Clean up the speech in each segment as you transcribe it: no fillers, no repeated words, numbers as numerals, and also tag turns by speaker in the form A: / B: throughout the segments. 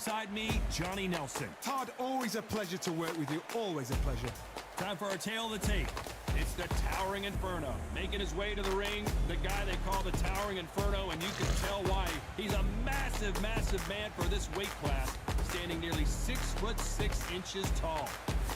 A: alongside me, Johnny Nelson.
B: Todd, always a pleasure to work with you. Always a pleasure.
A: Time for our tale of the tape. It's the Towering Inferno. Making his way to the ring, the guy they call the Towering Inferno, and you can tell why. He's a massive, massive man for this weight class, standing nearly 6'6" tall.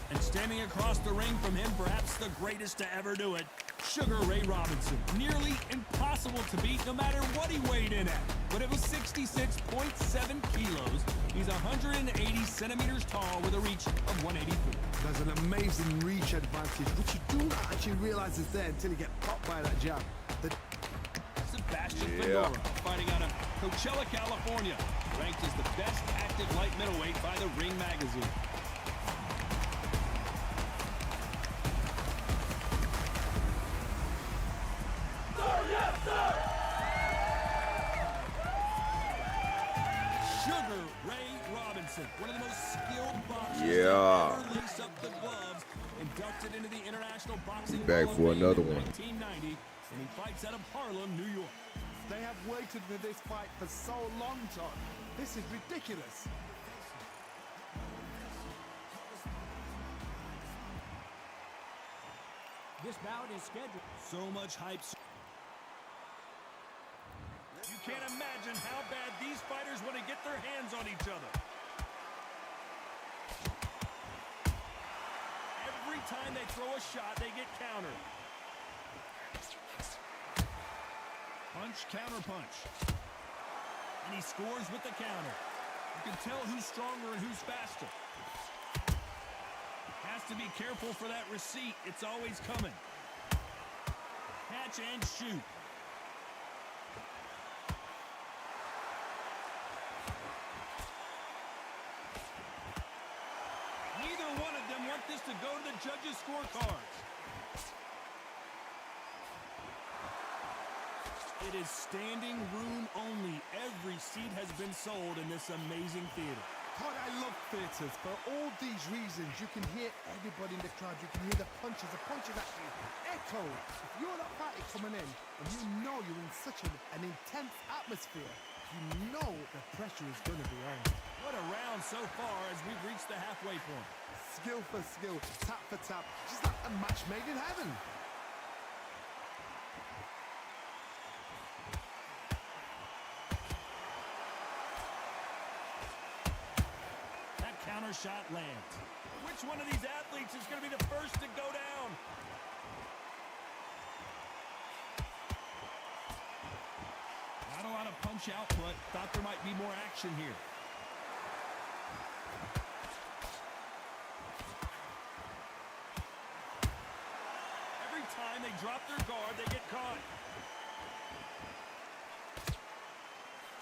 A: And standing across the ring from him, perhaps the greatest to ever do it, Sugar Ray Robinson. Nearly impossible to beat no matter what he weighed in at. But it was 66.7 kilos. He's 180 centimeters tall with a reach of 184.
B: There's an amazing reach advantage, which you do not actually realize is there until you get popped by that jab.
A: Sebastian Fedora, fighting out of Coachella, California, ranked as the best active light middleweight by the Ring magazine. Sugar Ray Robinson, one of the most skilled boxers to ever lace up the gloves, inducted into the International Boxing
C: Back
A: Hall of
C: for
A: Fame
C: another
A: in
C: one.
A: 1990, and he fights out of Harlem, New York.
B: They have waited for this fight for so long, Todd. This is ridiculous.
A: This bout is scheduled. So much hype. You can't imagine how bad these fighters want to get their hands on each other. Every time they throw a shot, they get countered. Punch, counter punch. And he scores with the counter. You can tell who's stronger and who's faster. Has to be careful for that receipt. It's always coming. Catch and shoot. Neither one of them want this to go to the judges' scorecards. It is standing room only. Every seat has been sold in this amazing theater.
B: Todd, I love theatres. For all these reasons, you can hear everybody in the crowd. You can hear the punches. The punches actually echo. If you're that party coming in and you know you're in such an intense atmosphere, you know the pressure is going to be on.
A: What a round so far as we've reached the halfway point.
B: Skill for skill, tap for tap, just like a match made in heaven.
A: That counter shot lands. Which one of these athletes is going to be the first to go down? Not a lot of punch output. Thought there might be more action here. Every time they drop their guard, they get caught.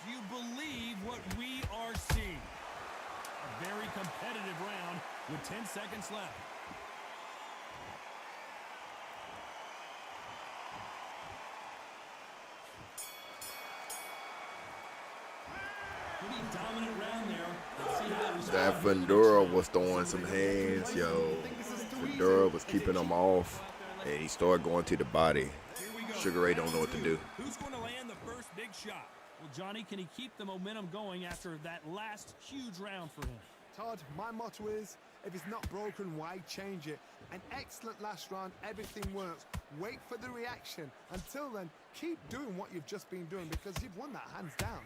A: Do you believe what we are seeing? A very competitive round with 10 seconds left. Pretty dominant round there. Let's see how this
C: That Fedora was throwing some hands, yo. Fedora was keeping him off, and he started going to the body. Sugar Ray don't know what to do.
A: Who's going to land the first big shot? Well, Johnny, can he keep the momentum going after that last huge round for him?
B: Todd, my motto is, if it's not broken, why change it? An excellent last round, everything works. Wait for the reaction. Until then, keep doing what you've just been doing because you've won that hands down.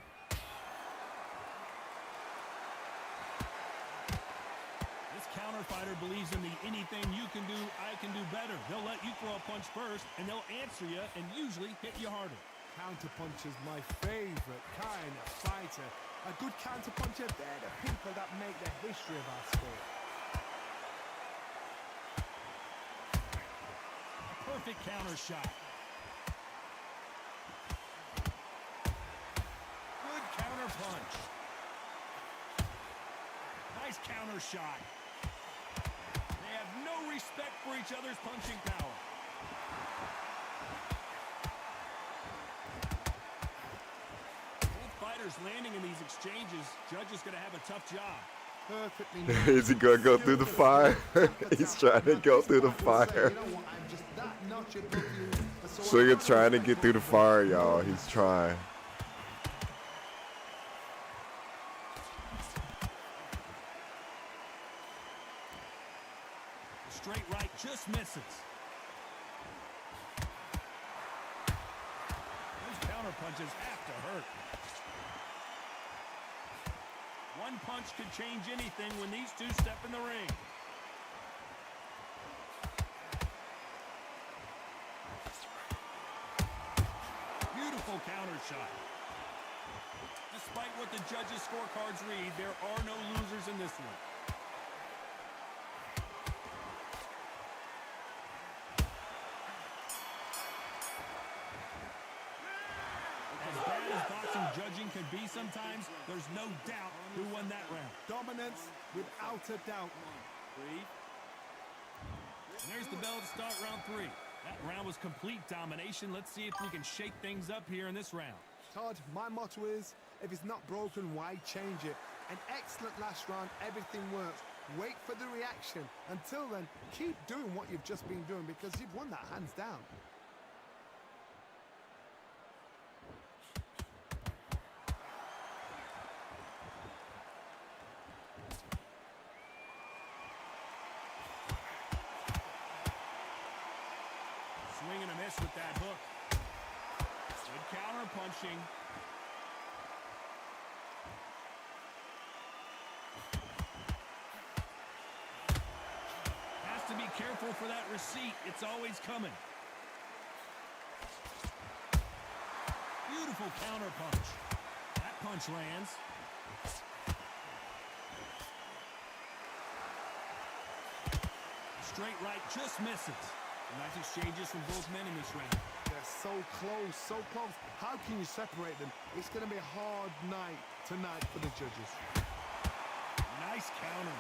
A: This counter fighter believes in the anything you can do, I can do better. They'll let you throw a punch first, and they'll answer you and usually hit you harder.
B: Counterpunch is my favorite kind of fighter. A good counterpuncher, they're the people that make the history of our sport.
A: A perfect counter shot. Good counter punch. Nice counter shot. They have no respect for each other's punching power. Fighters landing in these exchanges, judge is going to have a tough job.
B: Perfectly.
C: Is he gonna go through the fire? He's trying to go through the fire. Sugar trying to get through the fire, y'all. He's trying.
A: straight right just misses. Those counter punches have to hurt. One punch could change anything when these two step in the ring. Beautiful counter shot. Despite what the judges' scorecards read, there are no losers in this one. As bad as boxing judging can be sometimes, there's no doubt who won that round.
B: Dominance without a doubt.
A: And there's the bell to start round 3. That round was complete domination. Let's see if we can shake things up here in this round.
B: Todd, my motto is, if it's not broken, why change it? An excellent last round, everything works. Wait for the reaction. Until then, keep doing what you've just been doing because you've won that hands down.
A: Swing and a miss with that hook. Good counter punching. Has to be careful for that receipt. It's always coming. Beautiful counter punch. That punch lands. Straight right just misses. Nice exchanges from both men in this round.
B: They're so close, so close. How can you separate them? It's going to be a hard night tonight for the judges.
A: Nice counter.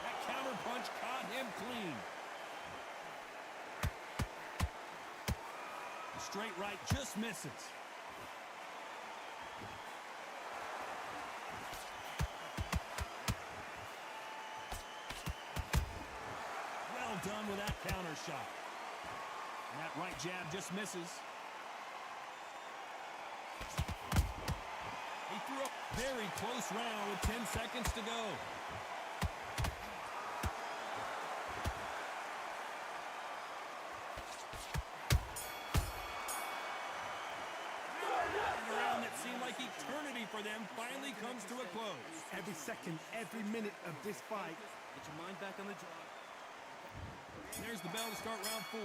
A: That counter punch caught him clean. Straight right just misses. Well done with that counter shot. And that right jab just misses. He threw a very close round with 10 seconds to go. Eternity for them finally comes to a close.
B: Every second, every minute of this fight.
D: Get your mind back on the job.
A: There's the bell to start round 4.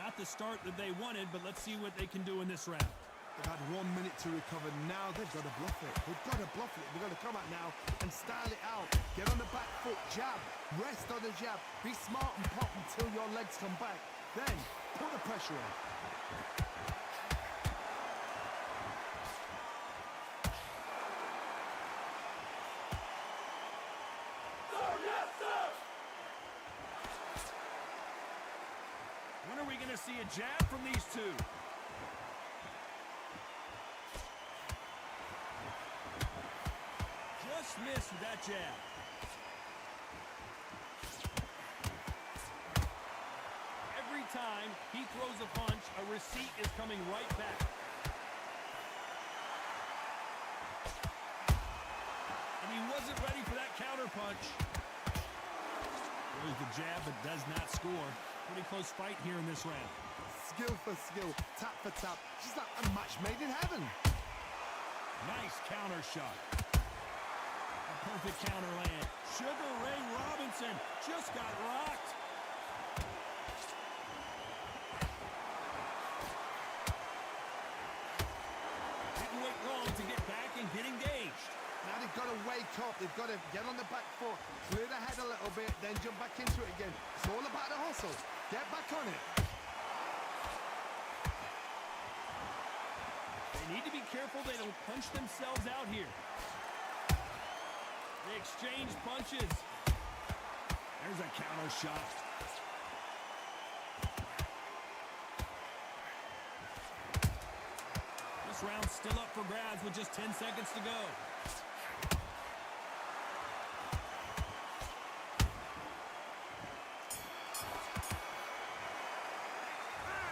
A: Not the start that they wanted, but let's see what they can do in this round.
B: They've had 1 minute to recover. Now they've got to bluff it. They've got to bluff it. They've got to come out now and style it out. Get on the back foot, jab. Rest on the jab. Be smart and pop until your legs come back. Then, put the pressure on.
A: When are we going to see a jab from these two? Just missed with that jab. Every time he throws a punch, a receipt is coming right back. And he wasn't ready for that counter punch. Throws the jab, but does not score. Pretty close fight here in this round.
B: Skill for skill, tap for tap. She's like a match made in heaven.
A: Nice counter shot. A perfect counter land. Sugar Ray Robinson just got rocked. Didn't wait long to get back and get engaged.
B: Now they've got to wake up. They've got to get on the back foot, clear the head a little bit, then jump back into it again. It's all about the hustle. Get back on it.
A: They need to be careful they don't punch themselves out here. They exchange punches. There's a counter shot. This round's still up for grabs with just 10 seconds to go.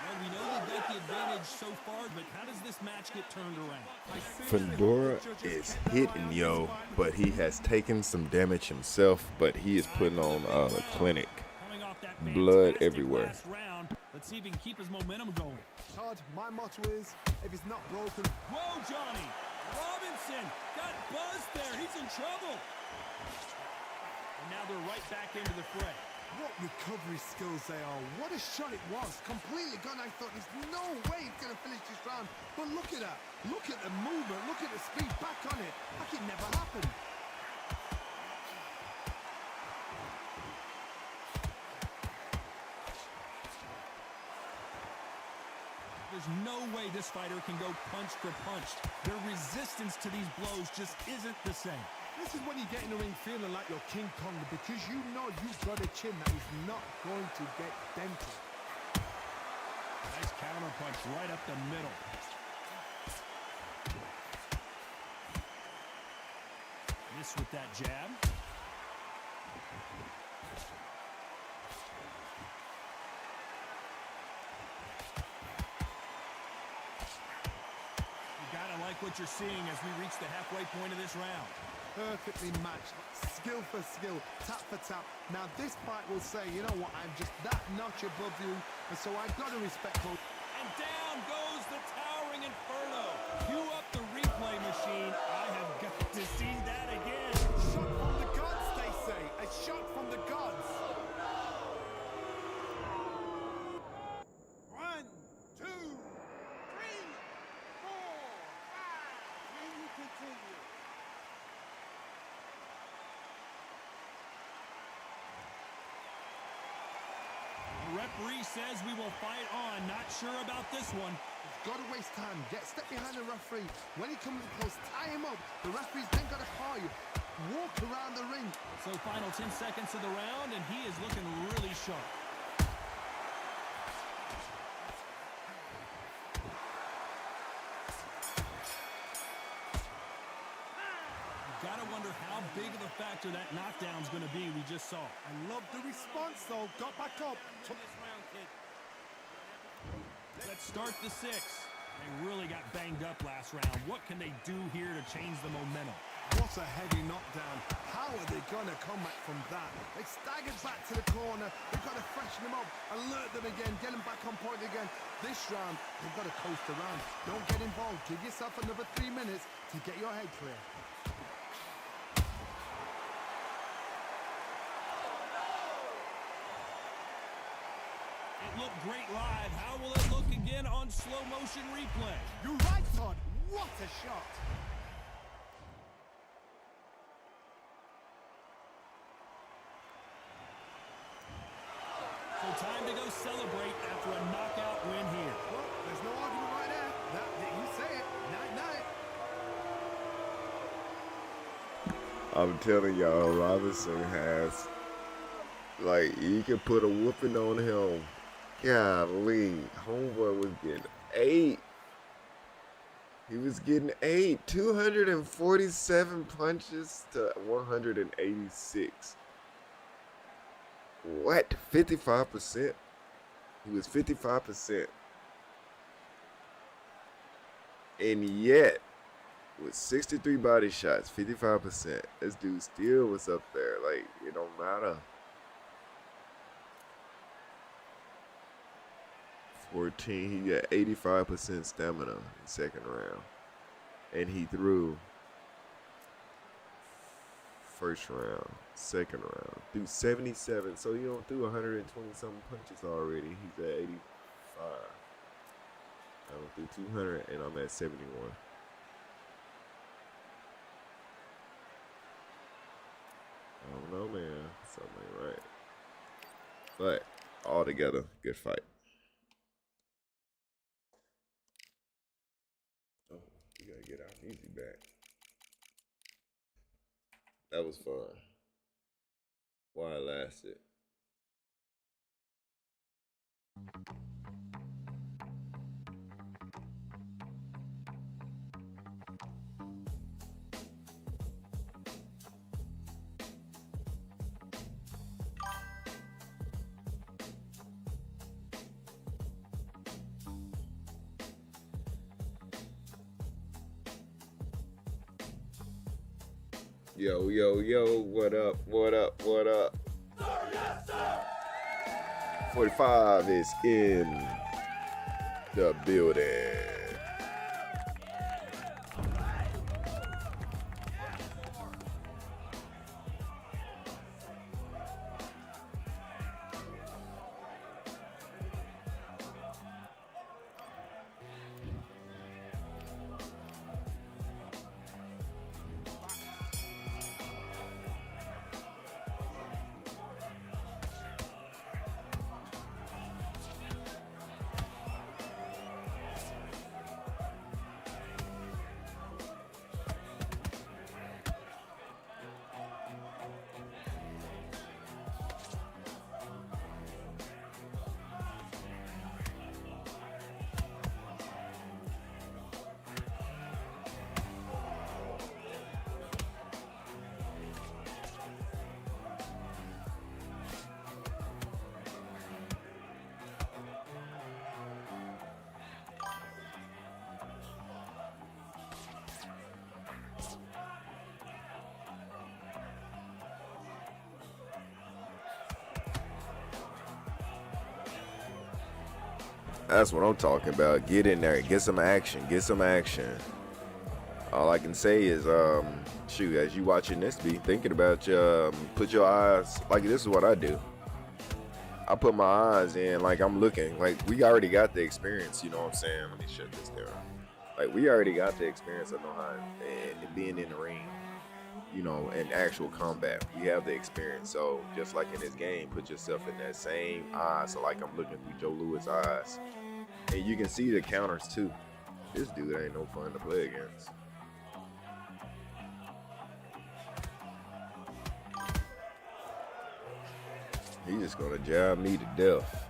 A: Well, we know they've got the advantage so far, but how does this match get turned around?
C: Fedora is hitting, yo, but he has taken some damage himself, but he is putting on a clinic.
A: Coming off that
C: Blood
A: fantastic
C: everywhere.
A: last round. Let's see if he can keep his momentum going.
B: Todd, my motto is, if it's not broken,
A: Whoa, Johnny! Robinson got buzzed there. He's in trouble. And now they're right back into the fray.
B: what recovery skills they are. What a shot it was. Completely gone. I thought there's no way he's going to finish this round. But look at that. Look at the movement. Look at the speed. Back on it. Like it never happened.
A: There's no way this fighter can go punch for punch. Their resistance to these blows just isn't the same.
B: This is when you get in the ring feeling like you're King Kong, because you know you've got a chin that is not going to get dented.
A: Nice counter punch right up the middle. Miss with that jab. You gotta like what you're seeing as we reach the halfway point of this round.
B: Perfectly matched, skill for skill, tap for tap. Now this fight will say, you know what, I'm just that notch above you, and so I've got to respect both.
A: And down goes the towering Inferno. Cue up the replay machine. I have got to see that again.
B: Shot from the gods, they say. A shot from the gods.
E: 1, 2, 3, 4, 5. Can you continue?
A: The referee says we will fight on. Not sure about this one.
B: He's got to waste time. Step behind the referee. When he comes close, tie him up. The referee's then got to call you. Walk around the ring.
A: So final 10 seconds of the round, and he is looking really sharp. You gotta wonder how big of a factor that knockdown's gonna be we just saw.
B: I love the response, though. Got back up. Took
E: This round, kid.
A: Let's start the sixth. They really got banged up last round. What can they do here to change the momentum?
B: What a heavy knockdown. How are they going to come back from that? They staggered back to the corner. They've got to freshen them up, alert them again, get them back on point again. This round, they've got to coast around. Don't get involved. Give yourself another 3 minutes to get your head clear.
A: It looked great live. How will it look again on slow motion replay?
B: You're right, Todd. What a shot.
A: So time to go celebrate after a knockout win here.
B: Well, there's no argument right there. You say it. Night, night.
C: I'm telling y'all, Robinson has, like, you can put a whooping on him. Golly, homeboy was getting 8. He was getting 8. 247 punches to 186. What? 55%? He was 55%. And yet, with 63 body shots, 55%, this dude still was up there. Like, it don't matter. 14, he got 85% stamina in the second round. And he threw first round, second round, threw 77. So you don't threw 120 something punches already. He's at 85. I don't threw 200 and I'm at 71. I don't know, man. Something ain't right. But all together, good fight. Oh, we gotta get our music back. That was fun. While it lasted. Yo, yo, yo, what up, what up, what up? 45 is in the building. That's what I'm talking about. Get in there, get some action, get some action. All I can say is, shoot, as you watching this, be thinking about put your eyes, like this is what I do. I put my eyes in, like I'm looking, like we already got the experience, you know what I'm saying? Let me shut this down. Like we already got the experience of knowing and being in the ring, you know, in actual combat. We have the experience. So just like in this game, put yourself in that same eye. So like I'm looking through Joe Louis' eyes. And you can see the counters too. This dude ain't no fun to play against. He's just gonna jab me to death.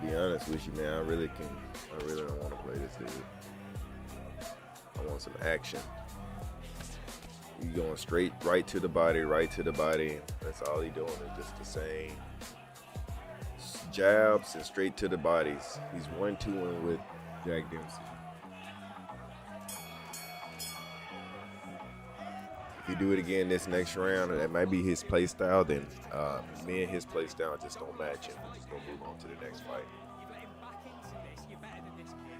C: Be honest with you, man, I really don't want to play this dude. I want some action. You going straight right to the body, right to the body. That's all he doing is just the same jabs and straight to the bodies. He's 1-2 with Jack Dempsey. If you do it again this next round, that might be his play style, then me and his play style just don't match him. We're just gonna move on to the next fight.
D: You're getting back into this. You're better than this, kid.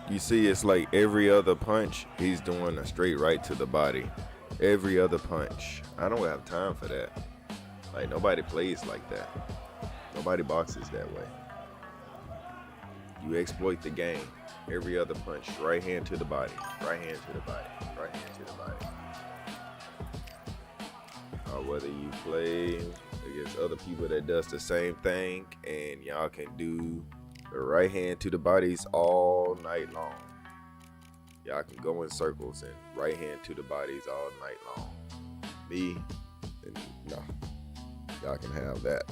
C: You see, it's like every other punch, he's doing a straight right to the body. Every other punch. I don't have time for that. Like, nobody plays like that. Nobody boxes that way. You exploit the game. Every other punch, right hand to the body, right hand to the body, right hand to the body. Whether you play against other people that does the same thing, and y'all can do the right hand to the bodies all night long. Y'all can go in circles and right hand to the bodies all night long. Me, no. Y'all can have that.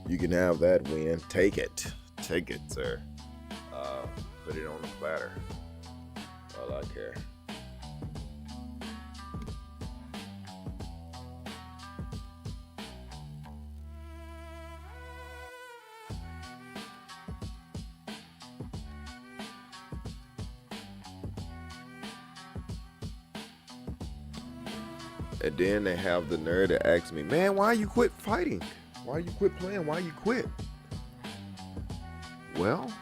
C: You can have that win. Take it. Take it, sir. Put it on the platter. All I care. And then they have the nerve to ask me, man, why you quit fighting? Why you quit playing? Why you quit? Well,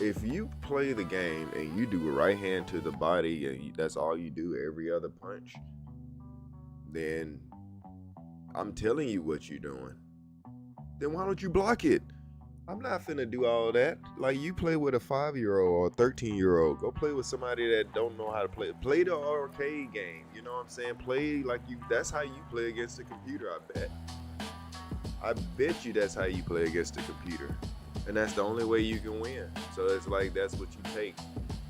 C: if you play the game and you do a right hand to the body and that's all you do every other punch, then I'm telling you what you're doing. Then why don't you block it? I'm not finna do all that. Like, you play with a 5-year-old or a 13-year-old. Go play with somebody that don't know how to play. Play the arcade game. You know what I'm saying? Play like you. That's how you play against the computer, I bet. I bet you that's how you play against the computer. And that's the only way you can win. So it's like, that's what you take.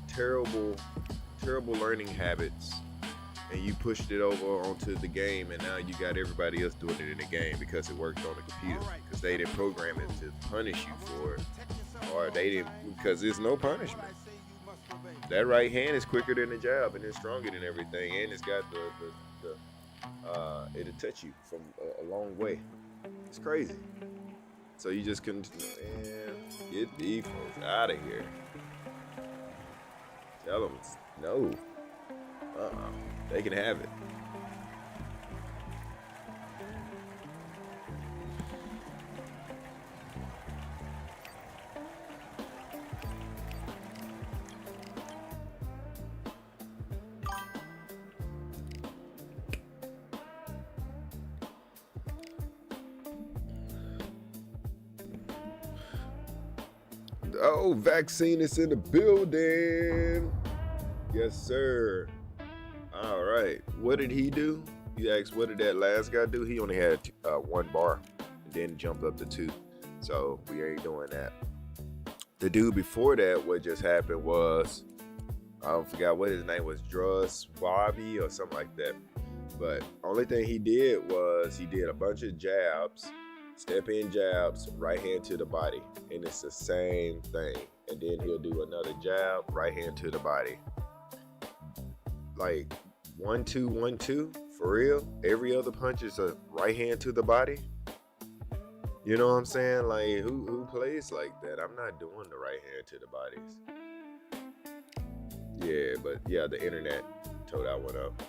C: Terrible learning habits, and you pushed it over onto the game, and now you got everybody else doing it in the game because it worked on the computer. Because they didn't program it to punish you for it. Or they didn't, because there's no punishment. That right hand is quicker than the jab, and it's stronger than everything, and it's got it'll touch you from a long way. It's crazy. So you just couldn't, man, get these folks out of here. Tell them no. They can have it. Oh, vaccine is in the building. Yes, sir. All right. What did he do? You asked, what did that last guy do? He only had 1 bar and then jumped up to 2. So we ain't doing that. The dude before that, what just happened was, I forgot what his name was, Druz Wabi or something like that. But only thing he did was he did a bunch of jabs, step in jabs, right hand to the body. And it's the same thing. And then he'll do another jab, right hand to the body. Like 1, 2, 1, 2, for real. Every other punch is a right hand to the body. You know what I'm saying? Like, who plays like that? I'm not doing the right hand to the bodies. Yeah, but yeah, the internet told that one up.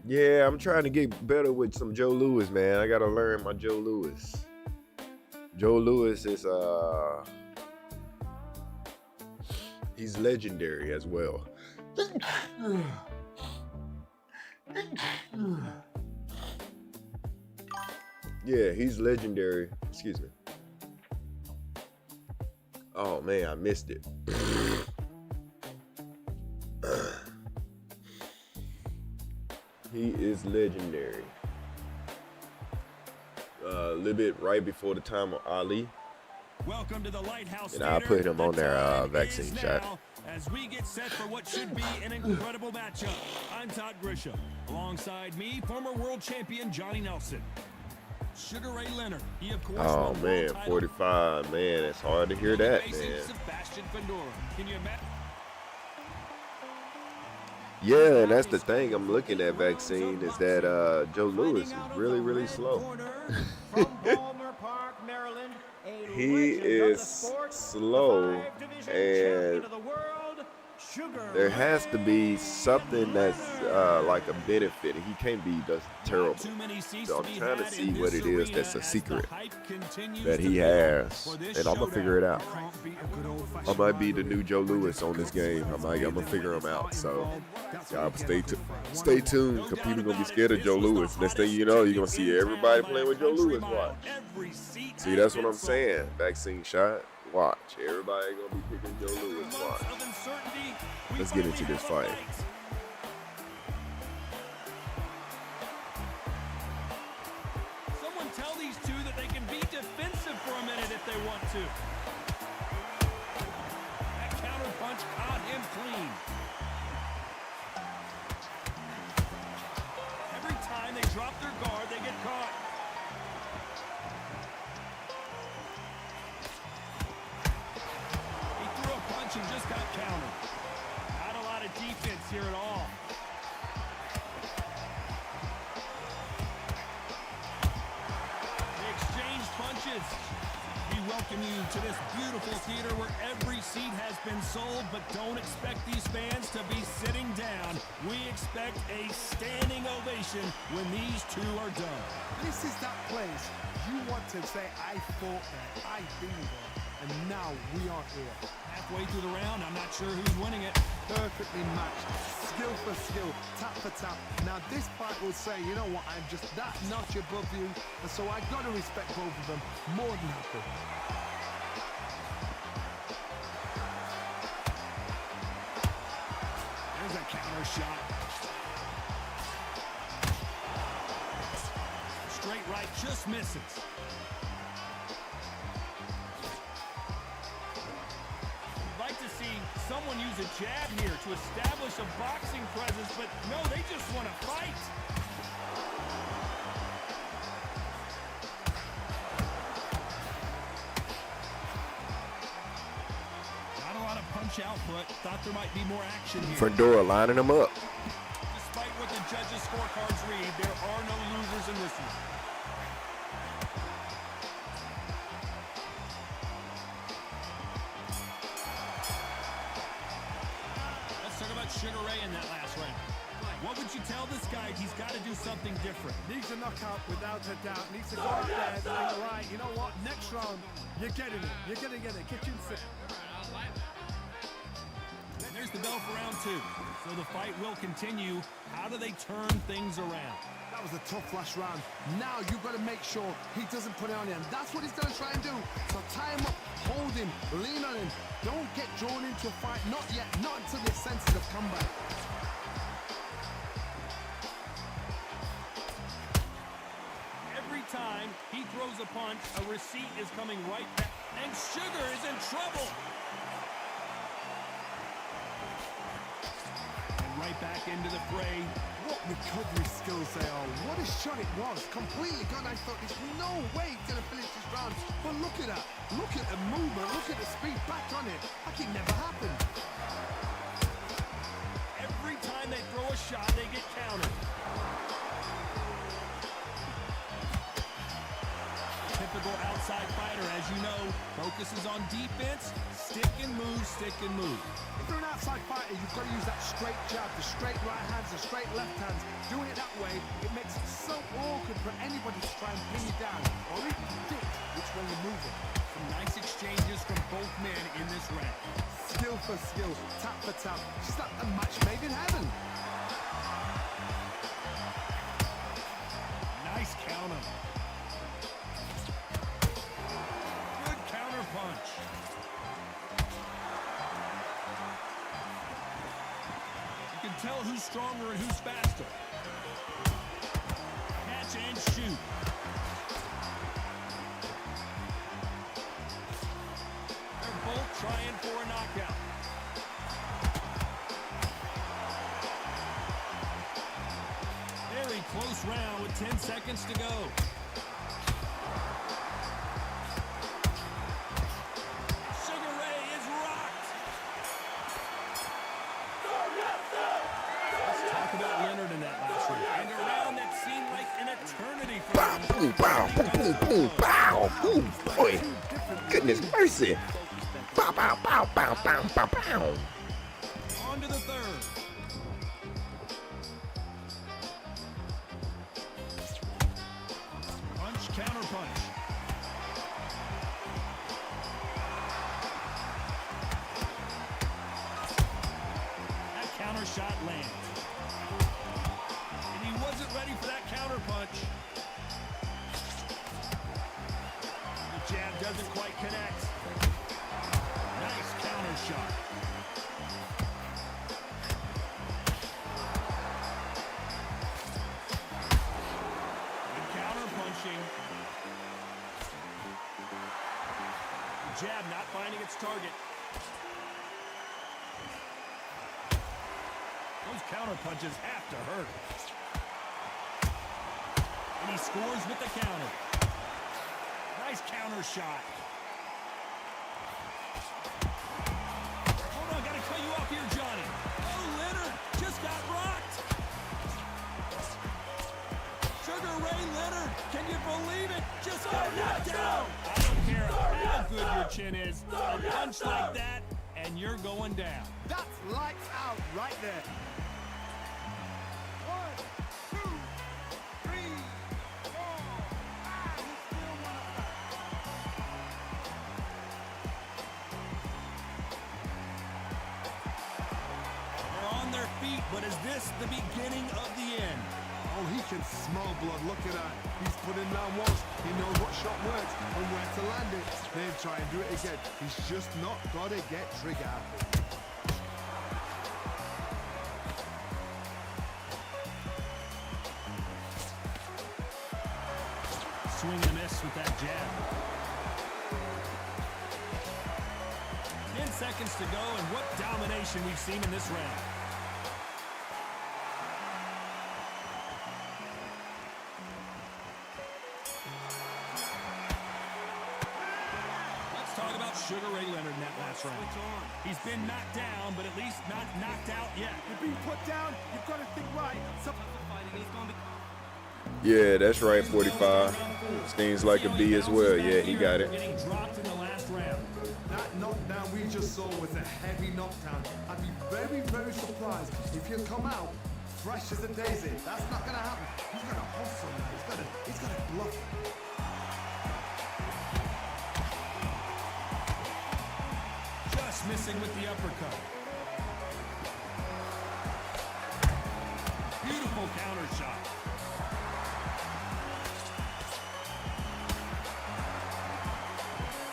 C: Yeah, I'm trying to get better with some Joe Louis, man. I gotta learn my Joe Louis. Joe Louis is he's legendary as well. Yeah, he's legendary. Excuse me. Oh man, I missed it. He is legendary. A little bit right before the time of Ali.
A: Welcome to the Lighthouse
C: And I'll
A: Theater.
C: put him on
A: The
C: their
A: time
C: vaccine
A: is
C: shot.
A: now as we get set for what should be an incredible matchup. I'm Todd Grisham. Alongside me, former world champion Johnny Nelson. Sugar Ray Leonard. He, of course,
C: Oh
A: won
C: man,
A: world title
C: 45, man. It's hard to hear that,
A: facing
C: man.
A: Sebastian Fundora. Can you imagine?
C: Yeah, and that's the thing. I'm looking at vaccine is that Joe Louis is really, really slow.
D: From Palmer Park, Maryland, a
C: He
D: legend of
C: is
D: the sport,
C: slow,
D: the 5-division
C: and
D: champion of the world, Sugar
C: there has to be
D: Ray
C: something that's like a benefit. He can't be just terrible.
A: Too many seats
C: So
A: to
C: I'm
A: be
C: trying to
A: had
C: see
A: in
C: what
A: this
C: it is
A: arena
C: that's a
A: as
C: secret
A: the hype continues
C: that
A: to
C: he
A: build
C: has,
A: for this
C: and I'm gonna figure it out.
B: Can't beat a good old-fashioned
C: I might be the
B: rivalry.
C: new Joe Louis on this game. I'm gonna figure him out. So y'all stay tuned, because people gonna be scared of Joe Louis. Next thing you know, you're gonna see everybody playing with Joe Louis. Watch. See, that's what I'm saying. Vaccine shot. Watch. Everybody gonna be picking Joe Louis. Watch. Let's get into this fight.
A: Someone tell these two that they can be defensive for a minute if they want to. That counter punch caught him clean. Every time they drop their guard, they get caught. He threw a punch and just got countered. Not a lot of defense here at all. They exchanged punches. We welcome you to this beautiful theater where every seat has been sold, but don't expect these fans to be sitting down. We expect a standing ovation when these two are done.
B: This is that place you want to say, I fought there, I've been there. and now we are here.
A: Halfway through the round, I'm not sure who's winning it.
B: Perfectly matched, skill for skill, tap for tap. Now this fight will say, you know what, I'm just that notch above you, and so I gotta respect both of them more than happy.
A: There's a counter shot. Straight right just misses. I'd like to see someone use a jab here to establish a boxing presence, but no, they just want to fight. Not a lot of punch output. Thought there might be more action here.
C: Fedora lining them up.
A: Despite what the judges' scorecards read, there are no losers in this one. Let's talk about Sugar Ray in that last round. What would you tell this guy? He's got to do something different.
B: Needs a knockout without a doubt. Needs to go out there and think, right, you know what, next round, you're getting it. You're gonna get it. Kitchen set.
A: There's the bell for round two. So the fight will continue. How do they turn things around?
B: That was a tough last round. Now you've got to make sure he doesn't put it on you, and that's what he's going to try and do. So tie him up, hold him, lean on him. Don't get drawn into a fight. Not yet. Not until the sensitive comeback.
A: Every time he throws a punch, a receipt is coming right back. And Sugar is in trouble. And right back into the fray.
B: What recovery skills they are. What a shot it was. Completely gone. I thought there's no way he's going to finish this round. But look at that. Look at the movement. Look at the speed. Back on it. Like it never happened.
A: Every time they throw a shot, they get countered. Typical outside fighter, as you know, focuses on defense, stick and move, stick and move.
B: If you're an outside fighter, you've got to use that straight jab, the straight right hands, the straight left hands. Doing it that way, it makes it so awkward for anybody to try and pin you down or even predict which way you're moving.
A: Some nice exchanges from both men in this round.
B: Skill for skill, tap for tap. Just like a match made in heaven.
A: Nice counter. Good counter punch. You can tell who's stronger and who's faster. Catch and shoot. They're both trying for a knockout. Very close round with 10 seconds to go. Sugar Ray is rocked. Let's talk about Leonard in that last round. And a round that seemed like an eternity for him.
C: Bow, bow, bow, bow. Ooh, boy. Goodness mercy. Bow, bow, bow, bow, bow, bow, bow.
A: On to the third. Punch, counter punch. That counter shot lands. And he wasn't ready for that counter punch. The jab doesn't quite connect. Nice counter shot. Good counter punching. The jab not finding its target. Those counter punches have to hurt. And he scores with the counter. Nice counter shot. Hold on, gotta cut you off here, Johnny. Oh, Leonard just got rocked. Sugar Ray Leonard, can you believe it? Just got knocked down. I don't care how good your chin is. A punch like that, and you're going down.
B: That's lights out right there. 1, 2, 3, 4, 5. You still want to fight.
A: just the beginning of the end.
B: Oh, he can smell blood. Look at that. He's put in down once. He knows what shot works and where to land it. Then try and do it again. He's just not got to get trigger happy.
A: Swing and a miss with that jab. 10 seconds to go, and what domination we've seen in this round. Let's talk about Sugar Ray Leonard in that last round. He's been knocked down, but at least not knocked out yet.
B: You're being put down. You've got to think right.
C: Yeah, that's right, 45. Seems like a B as well. Yeah, he got it.
A: Getting dropped in the last round.
B: That knockdown we just saw was a heavy knockdown. I'd be very, very surprised if he'll come out fresh as a daisy. That's not going to happen. He's got to hustle now. He's got to bluff.
A: Just missing with the uppercut. Beautiful counter shot.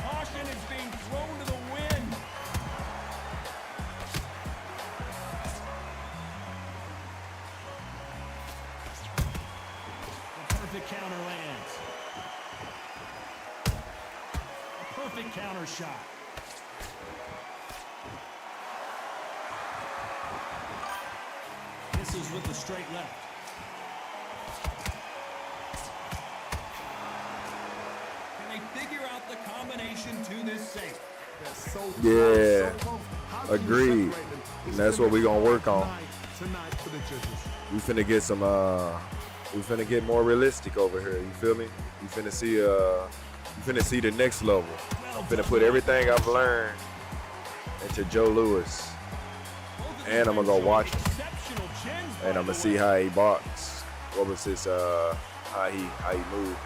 A: Caution is being thrown to the wind. The perfect counter lands. A perfect counter shot. Misses with the straight left. Can they figure out the combination to this safe?
C: Yeah, agreed. And that's what we're going to work on.
B: Tonight for the judges.
C: We finna get some, we finna get more realistic over here. You feel me? You finna see the next level. I'm finna put everything I've learned into Joe Louis. And I'm gonna go watch him. And I'm gonna see how he box. What was his, how he moved.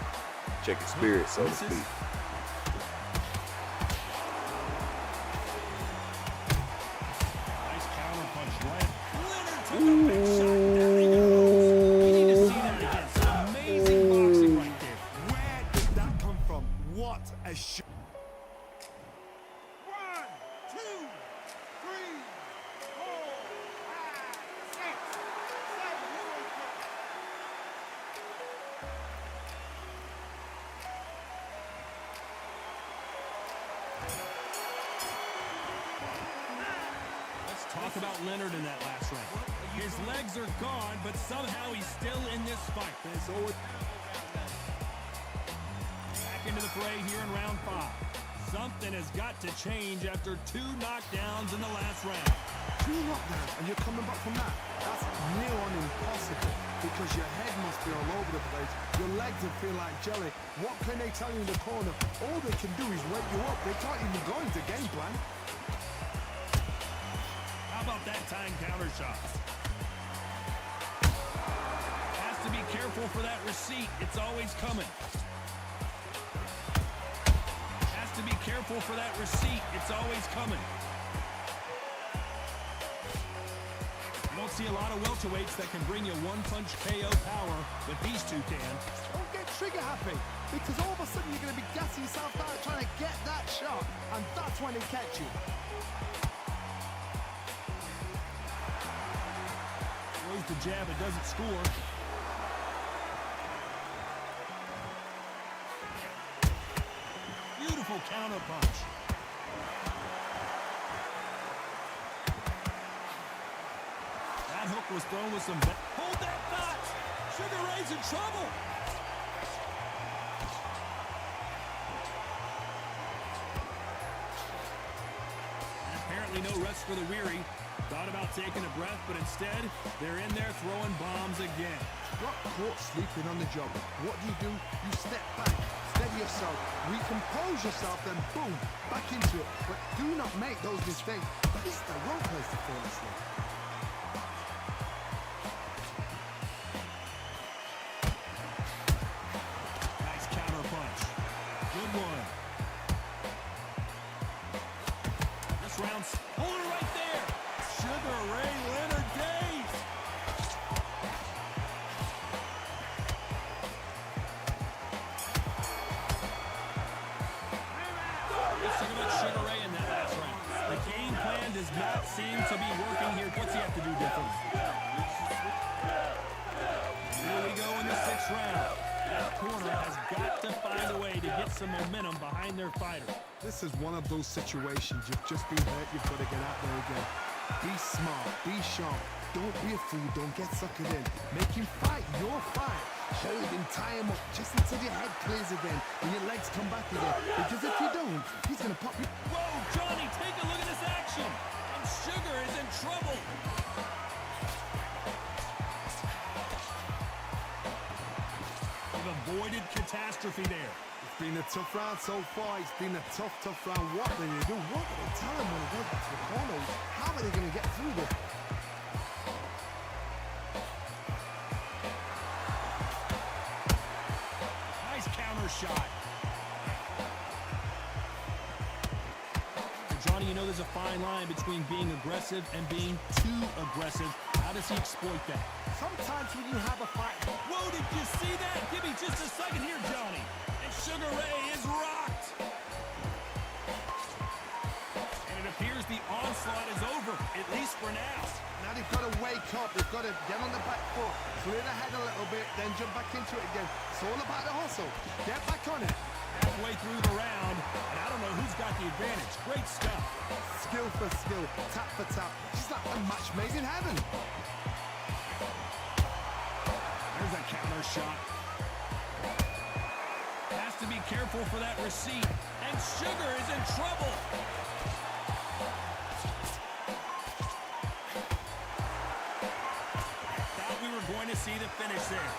C: Check his spirit, so to speak.
A: Nice counter punch right. Leonard took a big shot. There he goes. We need to see that again. Some amazing boxing right there.
B: Where did that come from? What a shot.
D: 1, 2, 3, 4, 5, 6, 7,
A: Let's talk about Leonard in that last round. His legs are gone, but somehow he's still in this fight. Back into the fray here in round 5. Something has got to change after 2 knockdowns in the last round.
B: 2 knockdowns and you're coming back from that. That's near on impossible because your head must be all over the place. Your legs will feel like jelly. What can they tell you in the corner? All they can do is wake you up. They can't even go into game plan.
A: How about that time counter shot? Has to be careful for that receipt. It's always coming. Has to be careful for that receipt. It's always coming. You don't see a lot of welterweights that can bring you one-punch KO power, but these two can.
B: Don't get trigger happy because all of a sudden you're going to be gassing yourself out trying to get that shot, and that's when they catch you.
A: Throws the jab, it doesn't score. Beautiful counter punch. That hook was thrown with some... Hold that thought! Sugar Ray's in trouble! Apparently no rest for the weary. Thought about taking a breath, but instead, they're in there throwing bombs again.
B: Got caught sleeping on the job. What do? You step back, steady yourself, recompose yourself, then boom, back into it. But do not make those mistakes. This is the wrong place to fall asleep.
A: Nice counter punch. Good one. This round's... Hold it right there! Sugar Ray Leonard days! his mat seems to be working here. What's he have to do different? Here we go in the 6th round. That corner has got to find a way to get some momentum behind their fighter.
B: This is one of those situations. You've just been hurt. You've got to get out there again. Be smart. Be sharp. Don't be a fool. Don't get suckered in. Make him fight your fight. Hold him, tie him up, just until your head clears again and your legs come back again. Because if you don't, he's going to pop you.
A: Whoa, Johnny, take a look at this action. And Sugar is in trouble. They've avoided catastrophe there.
B: It's been a tough round so far. It's been a tough round. What do they do? What do they tell him when they go back to the corner? How are they going to get through this?
A: Nice counter shot. And Johnny, you know there's a fine line between being aggressive and being too aggressive. How does he exploit that?
B: Sometimes when you have a fight,
A: Whoa, did you see that? Give me just a second here, Johnny. And Sugar Ray is rocked. And it appears the onslaught is over, at least for now.
B: now they've got to wake up. They've got to get on the back foot, clear the head a little bit, then jump back into it again. It's all about the hustle. Get back on it.
A: Halfway through the round, and I don't know who's got the advantage. Great stuff.
B: Skill for skill, tap for tap. Just like a match made in heaven.
A: There's a counter shot. Has to be careful for that receipt. And Sugar is in trouble. Thought we were going to see the finish there.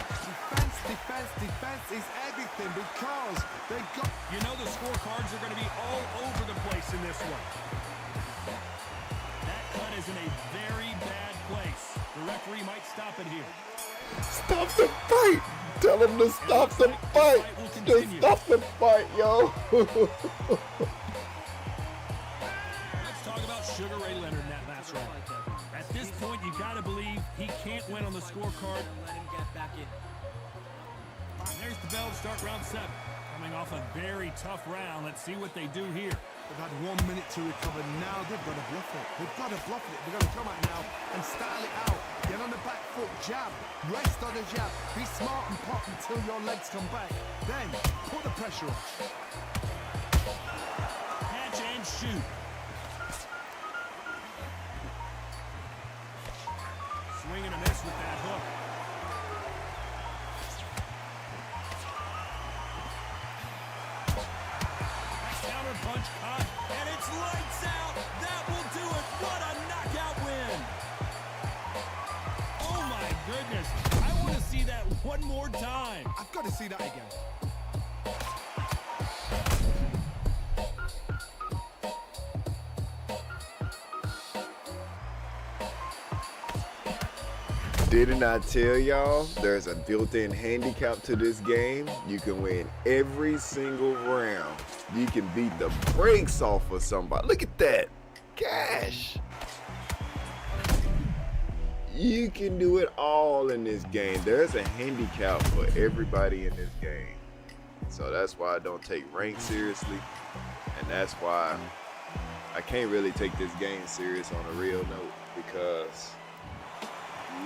B: Defense is everything because they got...
A: You know the scorecards are going to be all over the place in this one. That cut is in a very bad place. The referee might stop it here.
C: Stop the fight! Tell him to stop the fight! Just stop the fight, yo!
A: Let's talk about Sugar Ray Leonard in that last round. At this point, you got to believe he can't win on the scorecard.
E: Let him get back in.
A: There's the bell to start round 7. Coming off a very tough round. Let's see what they do here.
B: They've had 1 minute to recover. Now they've got to bluff it. They've got to bluff it. They've got to come out now and style it out. Get on the back foot, jab. Rest on the jab. Be smart and pop until your legs come back. Then put the pressure on.
A: Catch and shoot. Swing and a miss with that hook. Counter punch caught, and it's lights out. That will do it. What a knockout win. Oh my goodness. I want to see that one more time.
B: I've got to see that again.
C: Didn't I tell y'all there's a built-in handicap to this game? You can win every single round. You can beat the brakes off of somebody. Look at that. Cash. You can do it all in this game. There's a handicap for everybody in this game. So that's why I don't take rank seriously. And that's why I can't really take this game serious on a real note, because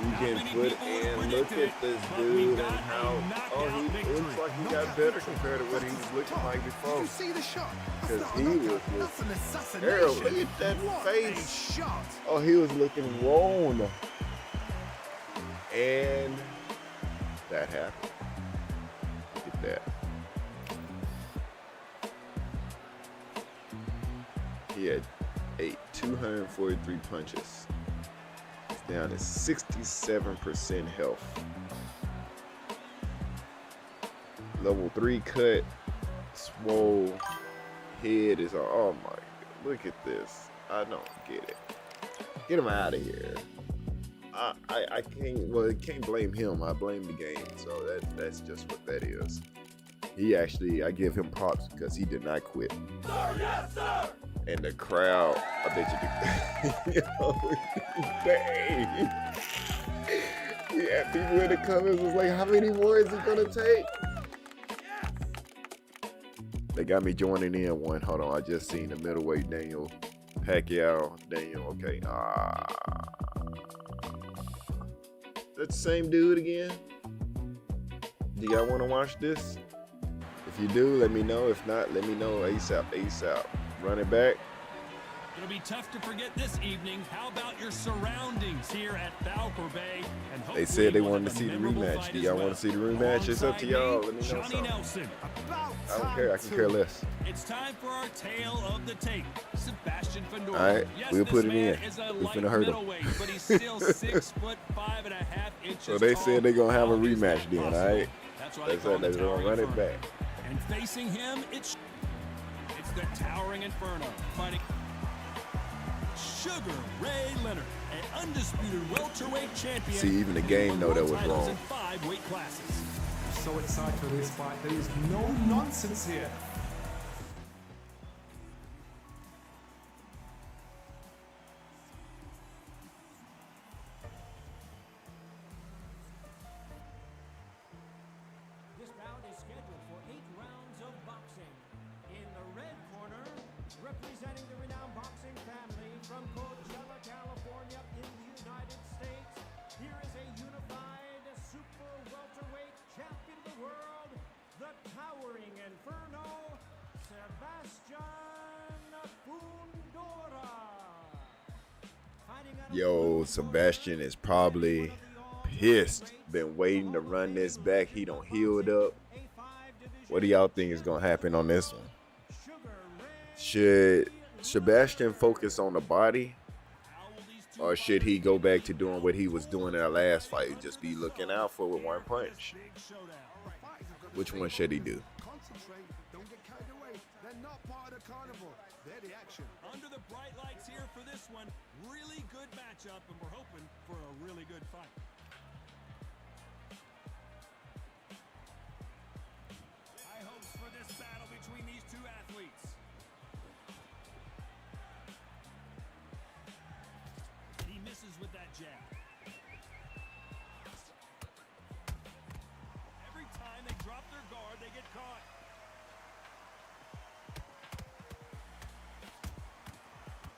C: you can put in, look at this dude and how, he looks like he got better compared to what he was looking like before.
B: Did you see the shot?
C: Because he was
B: That's an
C: looking,
B: assassination.
C: Errol, look at that
B: What
C: face.
B: a shot.
C: Oh, he was looking worn. And that happened. Look at that. He had 243 punches. He's down to 67% health. Level 3 cut. Swole. Head is on. Oh my God. Look at this. I don't get it. Get him out of here. I can't blame him. I blame the game. So that's just what that is. He actually, I give him props because he did not quit.
D: Sir, yes, sir!
C: And the crowd, I bet you dang. Yeah, people in the comments was like, how many more is it gonna take? They got me joining in one. Hold on, I just seen the middleweight Daniel Pacquiao, Daniel. Okay. That's the same dude again. Do y'all want to watch this? If you do, let me know. If not, let me know ASAP. ASAP. Run it back.
A: It'll be tough to forget this evening. How about your surroundings here at Valper Bay? And
C: They said they wanted to see the rematch. Do y'all want to see the rematch? It's up to y'all. Let me know
A: Johnny
C: something.
A: Nelson.
C: I don't care. I can care less.
A: It's time for our tale of the tape. Sebastian Fedora.
C: All right,
A: Yes,
C: we'll put
A: this
C: it in.
A: man is a
C: We
A: light
C: finna hurt him.
A: middleweight, but he's still 6'5.5"
C: So they
A: tall.
C: said they're gonna have a
A: How is that
C: rematch then. All
A: possible?
C: right.
A: That's why
C: That's
A: they call
C: it. They're
A: the
C: gonna
A: Towering
C: run it
A: Inferno.
C: back.
A: And facing him, it's the Towering Inferno fighting Sugar Ray Leonard, an undisputed welterweight champion.
C: See, even the game know that was
A: Titles
C: wrong.
A: in 5 weight classes.
B: So excited for this fight. There is no nonsense here.
E: This bout is scheduled for 8 rounds of boxing. In the red corner, representing the renowned boxing family from Coachella, California in the United States, here is a unified super welterweight champion of the world, the Towering Inferno, Sebastian Fundora. Fighting out of
C: Yo, Sebastian is probably pissed. Been waiting to run this back. He don't heal it up. What do y'all think is gonna happen on this one? Should Sebastian focus on the body, or should he go back to doing what he was doing in our last fight? Just be looking out for with one punch. Which one should he do?
B: Concentrate, don't get carried away. They're not part of the carnival. They're the action.
A: Under the bright lights here for this one, really good matchup, and we're hoping for a really good fight. High hopes for this battle between these two athletes. He misses with that jab. Every time they drop their guard, they get caught.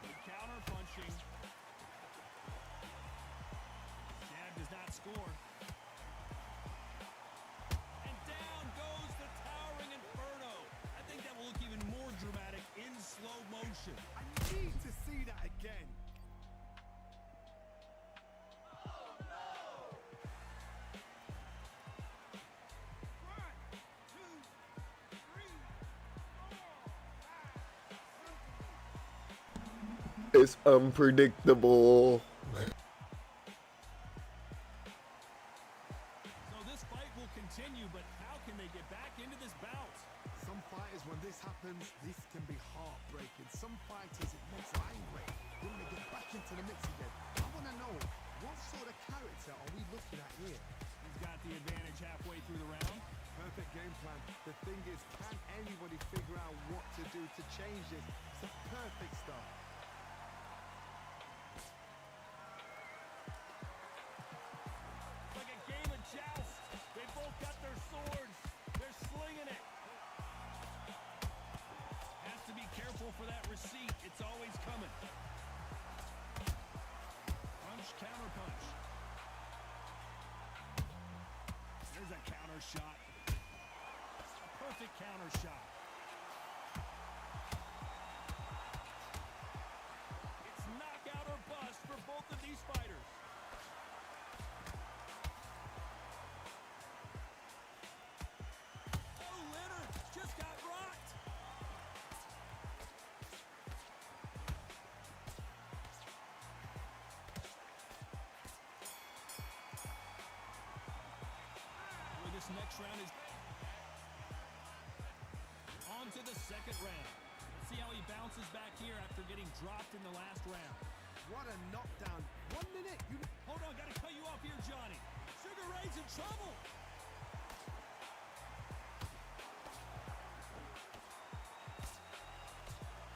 A: Good counter punching. Jab does not score. And down goes the Towering Inferno. I think that will look even more dramatic in slow motion.
B: I need to see that again.
C: It's unpredictable.
A: So this fight will continue, but how can they get back into this bout?
B: Some fighters, when this happens, this can be heartbreaking. Some fighters, it makes them angry. When they get back into the mix again, I want to know, what sort of character are we looking at here?
A: He's got the advantage halfway through the round.
B: Perfect game plan. The thing is, can anybody figure out what to do to change this? It's a perfect start.
A: Like a game of joust. They both got their swords. They're slinging it. Has to be careful for that receipt. It's always coming. Punch, counter punch. There's a counter shot. A perfect counter shot. It's knockout or bust for both of these fighters. Oh, Leonard just got rocked. Well, this next round is on to the second round. Let's see how he bounces back here after getting dropped in the last round.
B: What a knockdown. 1 minute.
A: Hold on, gotta cut you off here, Johnny. Sugar Ray's in trouble.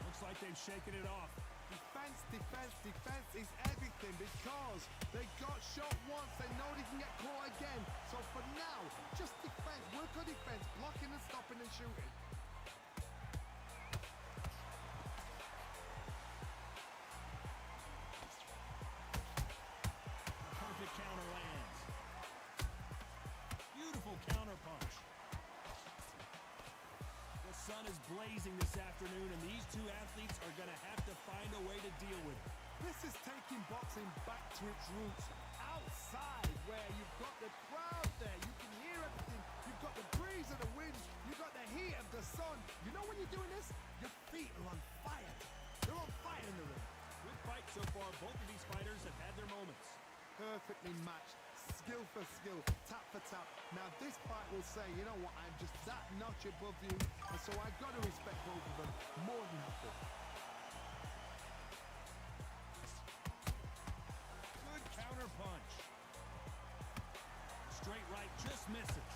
A: Looks like they've shaken it off.
B: Defense, defense, defense is everything because they got shot once. They know they can get caught again. So for now, just defense. Work on defense. Blocking and stopping and shooting.
A: blazing this afternoon, and these two athletes are going to have to find a way to deal with it.
B: This is taking boxing back to its roots. Outside, where you've got the crowd there, you can hear everything. You've got the breeze of the wind, you've got the heat of the sun. You know when you're doing this, your feet are on fire. They're on fire in the ring.
A: Good fight so far. Both of these fighters have had their moments.
B: Perfectly matched, skill for skill, tap for tap. Now this fight will say, you know what, I'm just that notch above you, and so I've got to respect both of them more than happy.
A: Good counter punch. Straight right just misses.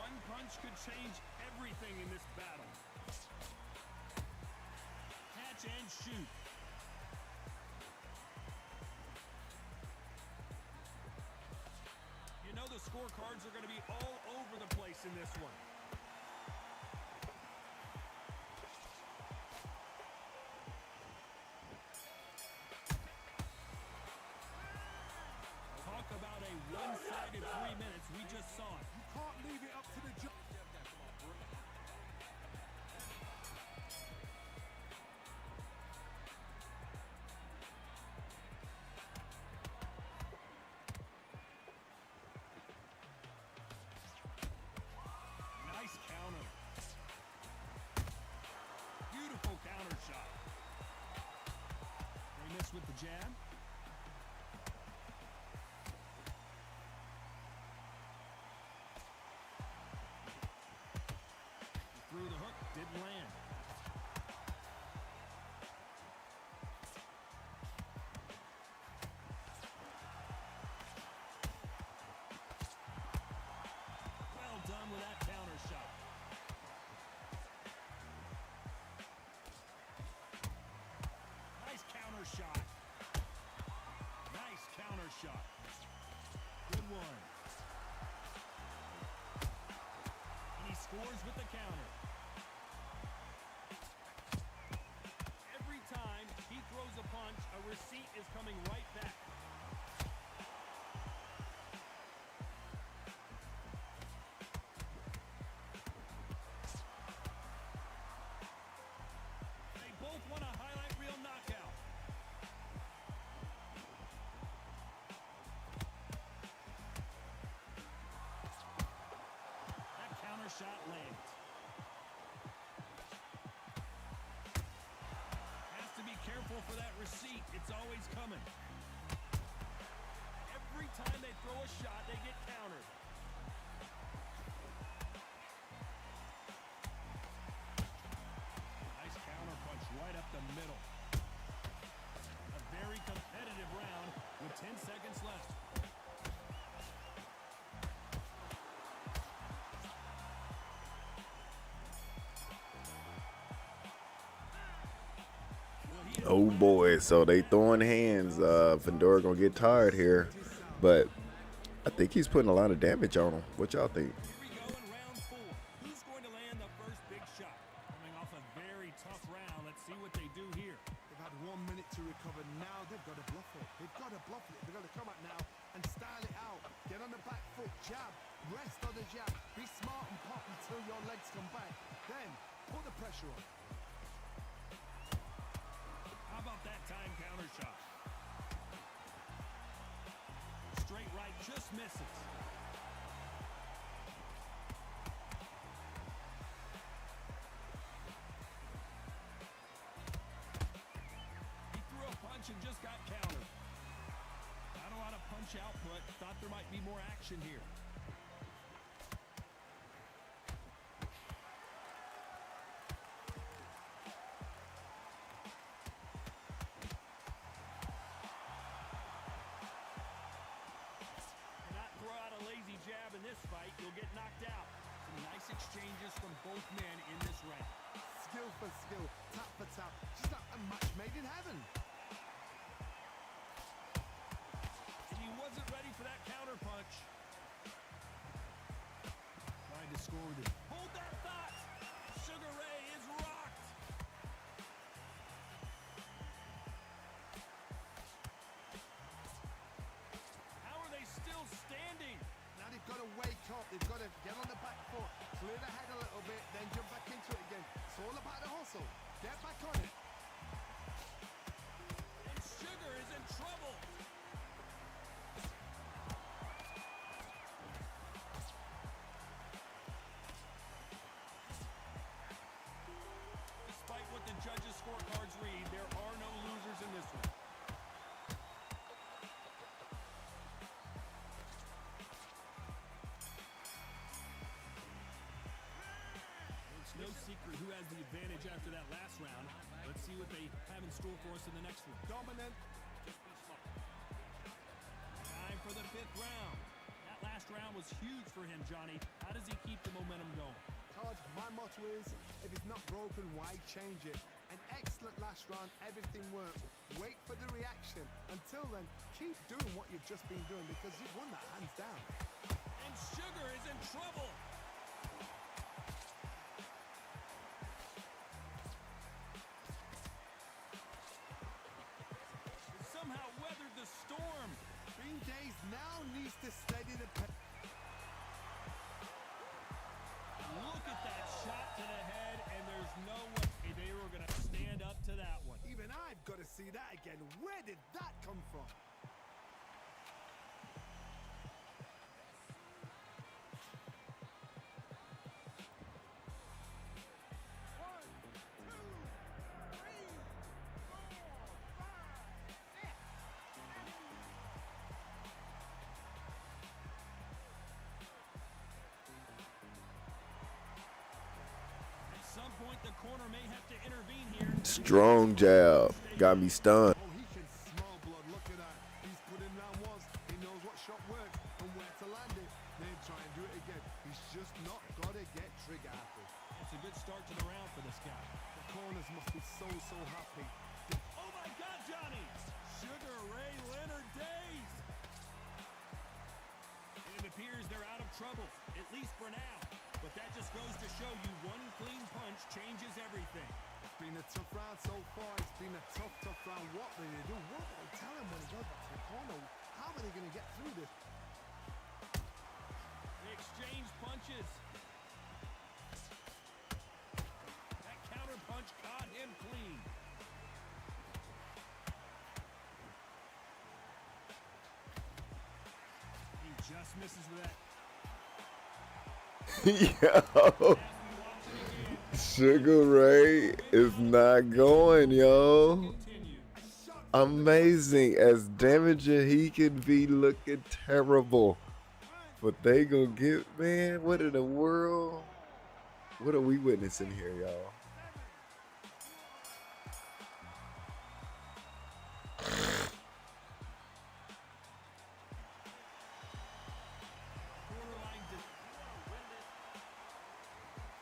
A: One punch could change everything in this battle. Catch and shoot. You know the scorecards are going to be all over the place in this one. Talk about a one-sided 3 minutes. We just saw it.
B: You can't leave it up to the judge.
A: Nice counter. Beautiful counter shot. They miss with the jab. Through the hook, didn't land. Well done with that counter shot. Nice counter shot. Nice counter shot. Good one. And he scores with the counter. Every time he throws a punch, a receipt is coming right back. They both want a highlight reel knockout. That counter shot lands. Has to be careful for that receipt. It's always coming. Every time they throw a shot, they get countered. Nice counter punch right up the middle. A very competitive round with 10 seconds left.
C: Oh boy, so they throwing hands. Vendora gonna get tired here, but I think he's putting a lot of damage on him. What y'all think?
A: Here we go in round 4. Who's going to land the first big shot? Coming off a very tough round. Let's see what they do here.
B: They've had 1 minute to recover. Now they've got to bluff it. They've got to bluff it. They've got to come out now and style it out. Get on the back foot, jab, rest on the jab. Be smart and pop until your legs come back. Then put the pressure on.
A: How about that time counter shot? Straight right just misses. He threw a punch and just got countered. Not a lot of punch output. Thought there might be more action here. Cannot throw out a lazy jab in this fight. You'll get knocked out. Some nice exchanges from both men in this round.
B: Skill for skill, tap for tap. Just like a match made in heaven.
A: And he wasn't ready for that counter punch. Tried to score with it. Hold that thought! Sugar Ray is rocked!
B: ahead a little bit, then jump back into it again. It's all about the hustle. Get back on it.
A: And Sugar is in trouble. Despite what the judges' scorecards read, there are no losers in this one. It's no secret who has the advantage after that last round. Let's see what they have in store for us in the next one.
B: Dominant.
A: Time for the 5th round. That last round was huge for him, Johnny. How does he keep the momentum going?
B: Todd, my motto is, if it's not broken, why change it? An excellent last round, everything worked. Wait for the reaction. Until then, keep doing what you've just been doing because you've won that hands down.
A: And Sugar is in trouble. Somehow weathered the storm.
B: Green Days now needs to steady the pace.
A: Look at that shot to the head, and there's no way they were going to stand up to that one.
B: Even I've got to see that again. Where did that come from?
D: One, two, three, four, five, six.
A: At some point, the corner may have to intervene here.
C: Strong jab. Got me stunned.
B: Oh, he can smell blood. Look at that. He's put in round once. He knows what shot works and where to land it. Then try and do it again. He's just not got to get trigger happy.
A: It's a good start to the round for this guy.
B: The corners must be so happy.
A: Oh my God, Johnny! Sugar Ray Leonard days! And it appears they're out of trouble, at least for now. But that just goes to show you one clean punch changes everything.
B: It's been a tough round so far. It's been a tough round. What will they do? What will they tell him when he goes back to the corner? How are they going to get through this?
A: They exchange punches. That counter punch caught him clean. He just misses with that.
C: Yo. Sugar Ray is not going, yo.
A: Continue.
C: Amazing. As damaging he can be, looking terrible. But they gonna get, man, what in the world? What are we witnessing here, y'all?
A: Borderline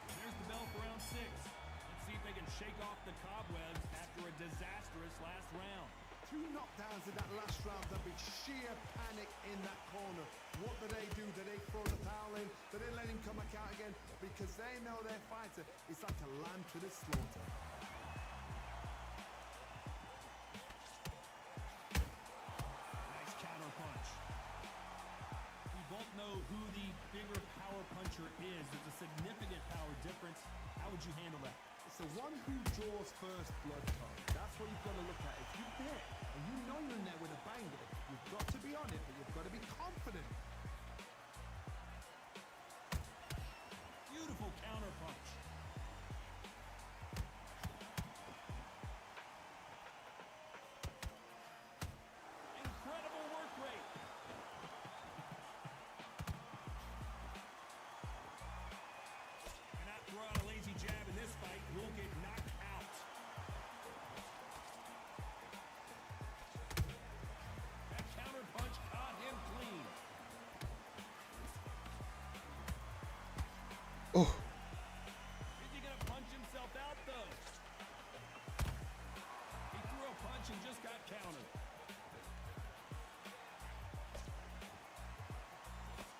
A: There's the bell for round 6. Let's see if they can shake off the cobwebs after a disastrous last round.
B: 2 knockdowns in that last round. There'll be sheer panic in that corner. What do? Do they throw the towel in? Do they let him come back out again? Because they know their fighter is like a lamb to the slaughter.
A: Nice counter punch. We both know who the bigger power puncher is. There's a significant power difference. How would you handle that?
B: It's the one who draws first blood, Tom. That's what you've got to look at. If you're there and you know you're in there with a banger, you've got to be on it, but you've got to be confident.
A: Beautiful counter punch. Incredible work rate. Cannot throw out a lazy jab in this fight. Will get knocked out. That counter punch caught him clean.
C: Oh,
A: Is he gonna punch himself out though? He threw a punch and just got countered.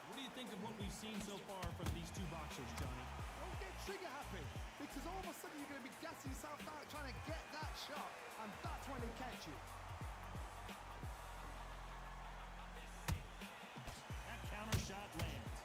A: What do you think of what we've seen so far from these two boxers, Johnny?
B: Don't get trigger happy, because all of a sudden you're going to be gassing yourself out trying to get that shot, and that's when they catch you.
A: That counter shot lands.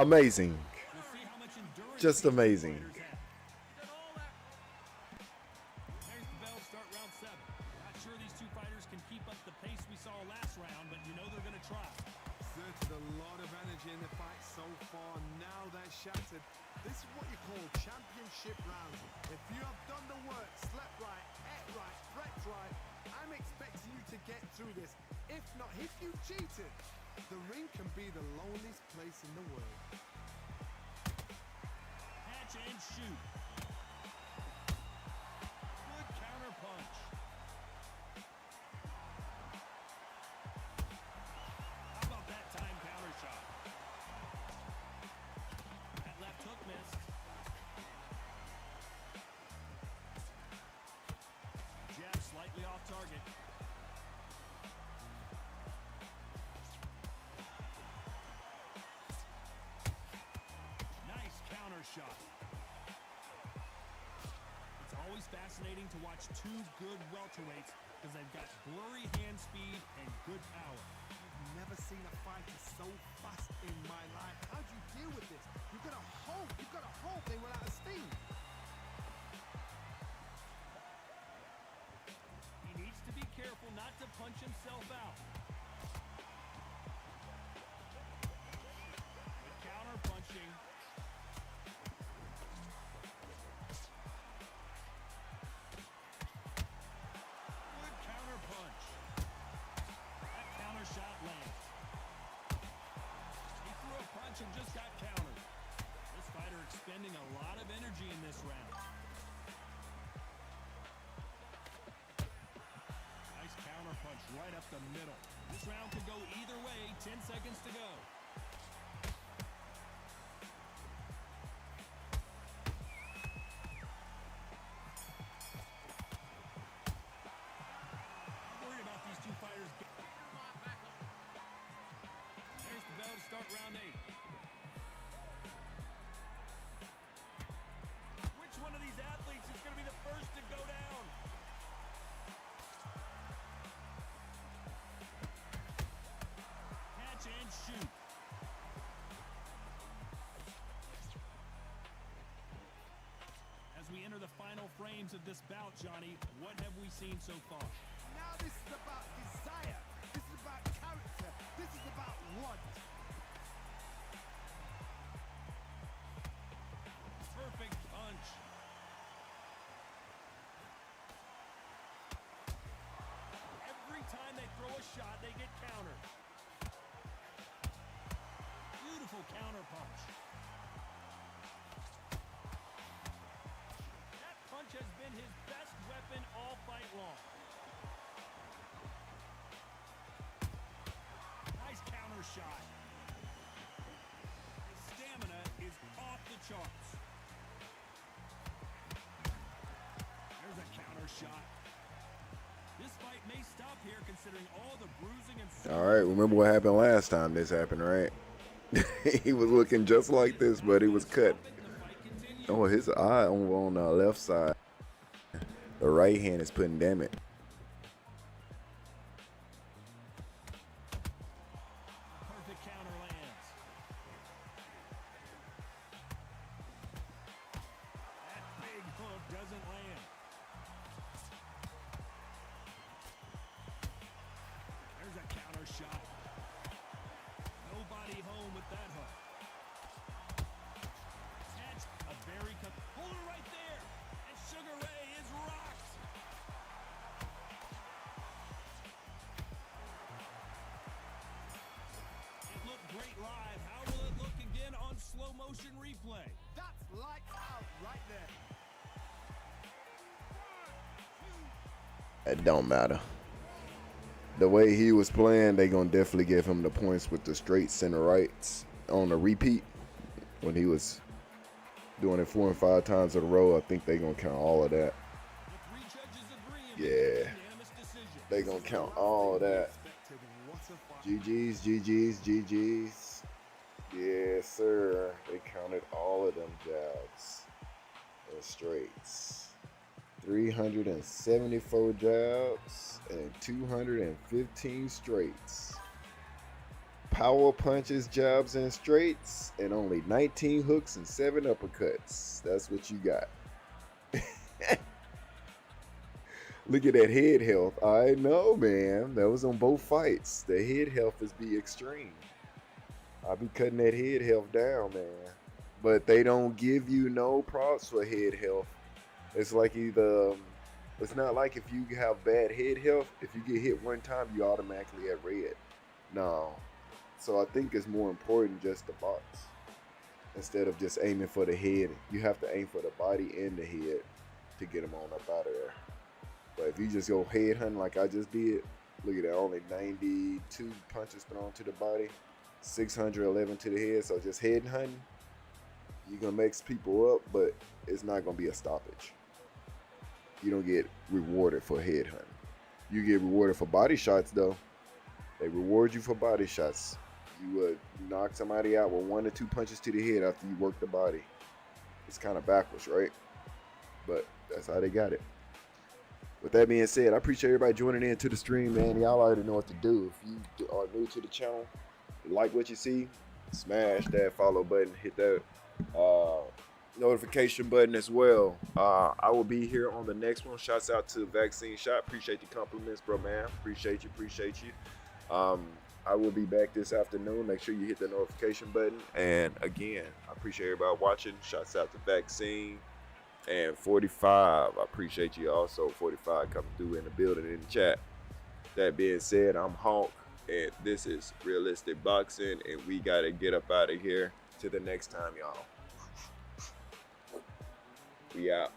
C: Amazing.
A: We'll see how much endurance
C: Just
A: these two
C: amazing.
A: fighters have. There's the bell, start round 7. Not sure these two fighters can keep up the pace we saw last round, but you know they're going to try.
B: Exerted a lot of energy in the fight so far. Now they're shattered. This is what you call championship rounds. If you have done the work, slept right, ate right, slept right, I'm expecting you to get through this. If not, if you cheated, the ring can be the loneliest place in the world.
A: Catch and shoot. Good counter punch. How about that time counter shot? That left hook missed. Jab slightly off target. Nice counter shot. It's always fascinating to watch two good welterweights because they've got blurry hand speed and good power.
B: I've never seen a fighter so fast in my life. How do you deal with this? You've got to hope they run out of steam.
A: He needs to be careful not to punch himself out. Good counter punching. Good counter punch. That counter shot lands. He threw a punch and just got countered. This fighter expending a lot of energy in this round. Nice counter punch right up the middle. This round could go either way. 10 seconds to go. Worried about these two fighters. There's the bell to start round 8. Which one of these athletes is going to be the first to go down? Catch and shoot. As we enter the final frames of this bout, Johnny, what have we seen so far?
B: Now this is about desire. This is about character. This is about want.
A: Perfect punch. Every time they throw a shot, they get countered. Beautiful counter punch. That punch has been his best weapon all fight long. Nice counter shot. His stamina is off the charts. There's a counter shot. This fight may stop here considering all the bruising and...
C: All right, remember what happened last time this happened, right? He was looking just like this, but he was cut. Oh, his eye on the left side. The right hand is putting damage.
A: Perfect counter lands. That big hook doesn't land. There's a counter shot. Nobody home with that hook. Catch a very hold her right there. And Sugar Ray is rocked. It looked great live. How will it look again on slow motion replay?
B: That's lights out right there.
C: It don't matter. The way he was playing, they gonna definitely give him the points with the straight center rights on the repeat when he was doing it 4 and 5 times in a row. I think they gonna count all of that.
A: The 3 judges agree and
C: Yeah.
A: unanimous decision.
C: They gonna count all of that.
B: Expected. What a fight.
C: GG's, GG's, GG's. Yes, sir. They counted all of them jabs and straights. 374 jabs and 215 straights. power punches, jabs, and straights, and only 19 hooks and 7 uppercuts. That's what you got. Look at that head health. I know, man. That was on both fights. The head health is be extreme. I'll be cutting that head health down, man. But they don't give you no props for head health. It's like either, it's not like if you have bad head health, if you get hit one time, you automatically at red. No. So I think it's more important just to box. Instead of just aiming for the head, you have to aim for the body and the head to get them on up out of there. But if you just go head hunting like I just did, look at that, only 92 punches thrown to the body, 611 to the head. So just head hunting, you're going to mix people up, but it's not going to be a stoppage. You don't get rewarded for head hunting. You get rewarded for body shots, though. They reward you for body shots. You would knock somebody out with 1 or 2 punches to the head after you work the body. It's kind of backwards, right? But that's how they got it. With that being said, I appreciate everybody joining in to the stream, man. Y'all already know what to do. If you are new to the channel, like what you see, smash that follow button, hit that notification button as well. I will be here on the next one. Shouts out to Vaccine Shot. Appreciate the compliments, bro, man. Appreciate you. I will be back this afternoon. Make sure you hit the notification button. And again, I appreciate everybody watching. Shouts out to Vaccine. And 45, I appreciate you also. 45 coming through in the building, in the chat. That being said, I'm Honk, and this is Realistic Boxing, and we got to get up out of here. Till the next time, y'all. We out.